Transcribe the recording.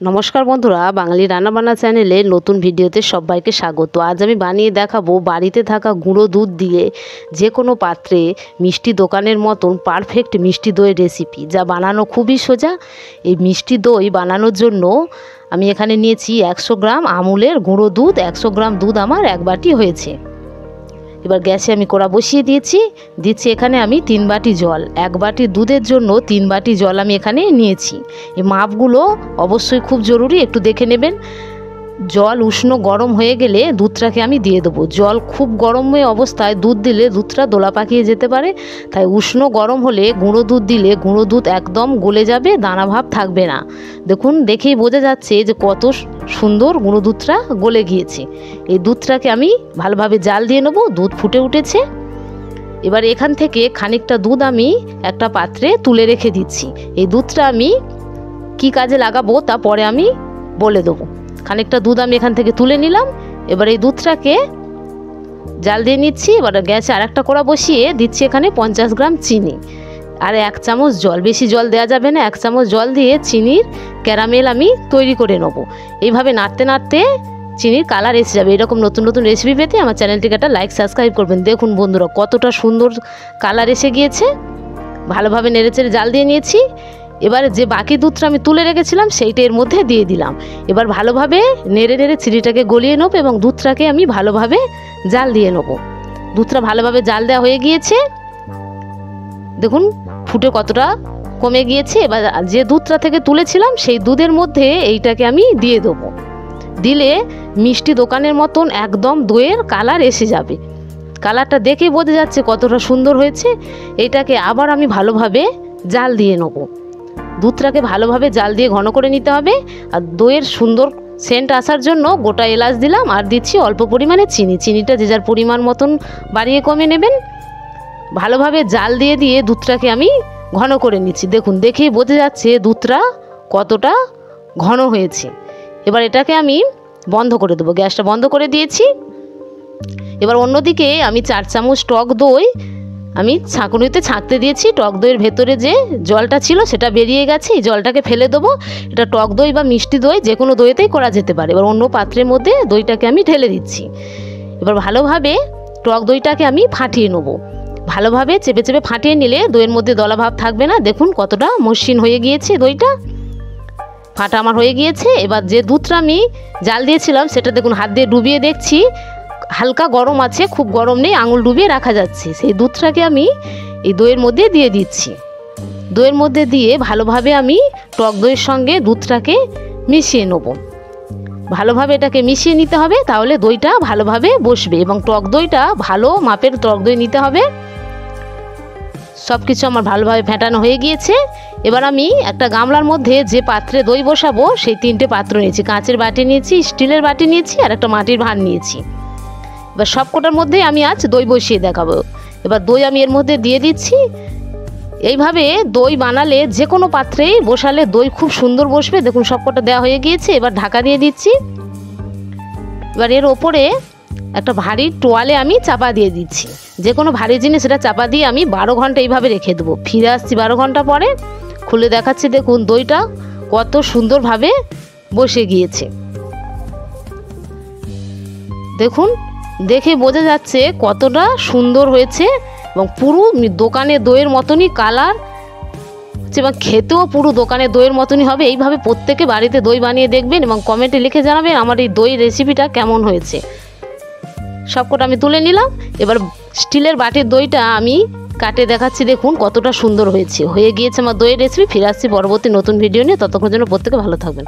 নমস্কার বন্ধুরা, বাঙালি রান্নাবান্না চ্যানেলে নতুন ভিডিওতে সবাইকে স্বাগত। আজ আমি বানিয়ে দেখাবো বাড়িতে থাকা গুঁড়ো দুধ দিয়ে যে কোনো পাত্রে মিষ্টি দোকানের মতন পারফেক্ট মিষ্টি দইয়ের রেসিপি, যা বানানো খুবই সোজা। এই মিষ্টি দই বানানোর জন্য আমি এখানে নিয়েছি 100 গ্রাম আমুলের গুঁড়ো দুধ। 100 গ্রাম দুধ আমার এক বাটি হয়েছে। এবার গ্যাসে আমি কড়া বসিয়ে দিচ্ছি এখানে আমি 3 বাটি জল। 1 বাটি দুধের জন্য 3 বাটি জল আমি এখানে নিয়েছি। এই মাপগুলো অবশ্যই খুব জরুরি, একটু দেখে নেবেন। জল উষ্ণ গরম হয়ে গেলে দুধটাকে আমি দিয়ে দেবো। জল খুব গরম অবস্থায় দুধ দিলে দুধটা দোলা পাকিয়ে যেতে পারে, তাই উষ্ণ গরম হলে গুঁড়ো দুধ দিলে গুঁড়ো দুধ একদম গলে যাবে, দানা ভাব থাকবে না। দেখুন, দেখেই বোঝা যাচ্ছে যে কত সুন্দর গুঁড়ো দুধটা গলে গিয়েছে। এই দুধটাকে আমি ভালোভাবে জাল দিয়ে নেবো। দুধ ফুটে উঠেছে। এবার এখান থেকে খানিকটা দুধ আমি একটা পাত্রে তুলে রেখে দিচ্ছি। এই দুধটা আমি কি কাজে লাগাবো তা পরে আমি বলে দেবো। খানিকটা দুধ আমি এখান থেকে তুলে নিলাম। এবার এই দুধটাকে জাল দিয়ে নিচ্ছি। এবার গ্যাসে আরেকটা কড়া বসিয়ে দিচ্ছি এখানে 50 গ্রাম চিনি আর 1 চামচ জল। বেশি জল দেওয়া যাবে না। 1 চামচ জল দিয়ে চিনির ক্যারামেল আমি তৈরি করে নেবো। এইভাবে নাড়তে নাড়তে চিনির কালার এসে যাবে। এরকম নতুন নতুন রেসিপি পেতে আমার চ্যানেলটিকে একটা লাইক সাবস্ক্রাইব করবেন। দেখুন বন্ধুরা, কতটা সুন্দর কালার এসে গিয়েছে। ভালোভাবে নেড়েচেড়ে জাল দিয়ে নিয়েছি। এবার যে বাকি দুধটা আমি তুলে রেখেছিলাম সেইটা এর মধ্যে দিয়ে দিলাম। এবার ভালোভাবে নেড়ে নেড়ে চিনিটাকে গলিয়ে নেবো এবং দুধটাকে আমি ভালোভাবে জাল দিয়ে নেবো। দুধটা ভালোভাবে জাল দেওয়া হয়ে গিয়েছে। দেখুন ফুটে কতটা কমে গিয়েছে। এবার যে দুধটা থেকে তুলেছিলাম সেই দুধের মধ্যে এইটাকে আমি দিয়ে দেবো। দিলে মিষ্টি দোকানের মতন একদম দইয়ের কালার এসে যাবে। কালারটা দেখেই বোঝা যাচ্ছে কতটা সুন্দর হয়েছে। এটাকে আবার আমি ভালোভাবে জাল দিয়ে নেবো। দুধটাকে ভালোভাবে জাল দিয়ে ঘন করে নিতে হবে। আর দইয়ের সুন্দর সেন্ট আসার জন্য গোটা এলাচ দিলাম আর দিচ্ছি অল্প পরিমাণে চিনি। চিনিটা যে যার পরিমাণ মতন বাড়িয়ে কমে নেবেন। ভালোভাবে জাল দিয়ে দুধটাকে আমি ঘন করে নিচ্ছি। দেখুন, দেখেই বোঝা যাচ্ছে দুধটা কতটা ঘন হয়েছে। এবার এটাকে আমি বন্ধ করে দেবো। গ্যাসটা বন্ধ করে দিয়েছি। এবার অন্যদিকে আমি 4 চামচ টক দই আমি ছাঁকুনিতে ছাঁকতে দিয়েছি। টক দইয়ের ভেতরে যে জলটা ছিল সেটা বেরিয়ে গেছে। এই জলটাকে ফেলে দেবো। এটা টক দই বা মিষ্টি দই যে কোনো দইতেই করা যেতে পারে। এবার অন্য পাত্রের মধ্যে দইটাকে আমি ঢেলে দিচ্ছি। এবার ভালোভাবে টক দইটাকে আমি ফাটিয়ে নেবো। ভালোভাবে চেপে চেপে ফাটিয়ে নিলে দইয়ের মধ্যে দলা ভাব থাকবে না। দেখুন কতটা মসৃণ হয়ে গিয়েছে। দইটা ফাটা আমার হয়ে গিয়েছে। এবার যে দুধটা আমি জাল দিয়েছিলাম সেটা দেখুন হাত দিয়ে ডুবিয়ে দেখছি হালকা গরম আছে, খুব গরম নেই, আঙুল ডুবিয়ে রাখা যাচ্ছে। সেই দুধটাকে আমি এই দইয়ের মধ্যে দিয়ে দিচ্ছি। দইয়ের মধ্যে দিয়ে ভালোভাবে আমি টক দইয়ের সঙ্গে দুধটাকে মিশিয়ে নেব। ভালোভাবে এটাকে মিশিয়ে নিতে হবে, তাহলে দইটা ভালোভাবে বসবে। এবং টক দইটা ভালো মাপের টক দই নিতে হবে। সব কিছু আমার ভালোভাবে ফেটানো হয়ে গিয়েছে। এবার আমি একটা গামলার মধ্যে যে পাত্রে দই বসাবো সেই 3টে পাত্র নিয়েছি। কাঁচের বাটি নিয়েছি, স্টিলের বাটি নিয়েছি আর একটা মাটির ভাঁড় নিয়েছি। এবার সবকটার মধ্যে আমি আজ দই বসিয়ে দেখাবো। এবার দই আমি এর মধ্যে দিয়ে দিচ্ছি। এইভাবে দই বানালে যে কোনো পাত্রেই বসালে দই খুব সুন্দর বসবে। দেখুন সবকটা দেওয়া হয়ে গিয়েছে। এবার ঢাকা দিয়ে দিচ্ছি। এবার এর ওপরে একটা ভারী টোয়ালে আমি চাপা দিয়ে দিচ্ছি। যে কোনো ভারী জিনিস সেটা চাপা দিয়ে আমি 12 ঘন্টা এইভাবে রেখে দেবো। ফিরে আসছি 12 ঘন্টা পরে, খুলে দেখাচ্ছি। দেখুন দইটা কত সুন্দরভাবে বসে গিয়েছে। দেখুন, দেখে বোঝা যাচ্ছে কতটা সুন্দর হয়েছে এবং পুরো দোকানের দইয়ের মতনই কালার হচ্ছে এবং খেতেও পুরো দোকানের দইয়ের মতনই হবে। এইভাবে প্রত্যেকে বাড়িতে দই বানিয়ে দেখবেন এবং কমেন্টে লিখে জানাবেন আমার এই দই রেসিপিটা কেমন হয়েছে। সবকটা আমি তুলে নিলাম। এবার স্টিলের বাটির দইটা আমি কাটে দেখাচ্ছি। দেখুন কতটা সুন্দর হয়ে গিয়েছে আমার দইয়ের রেসিপি। ফিরে আসছি পরবর্তী নতুন ভিডিও নিয়ে। ততক্ষণ জন্য প্রত্যেকে ভালো থাকবেন।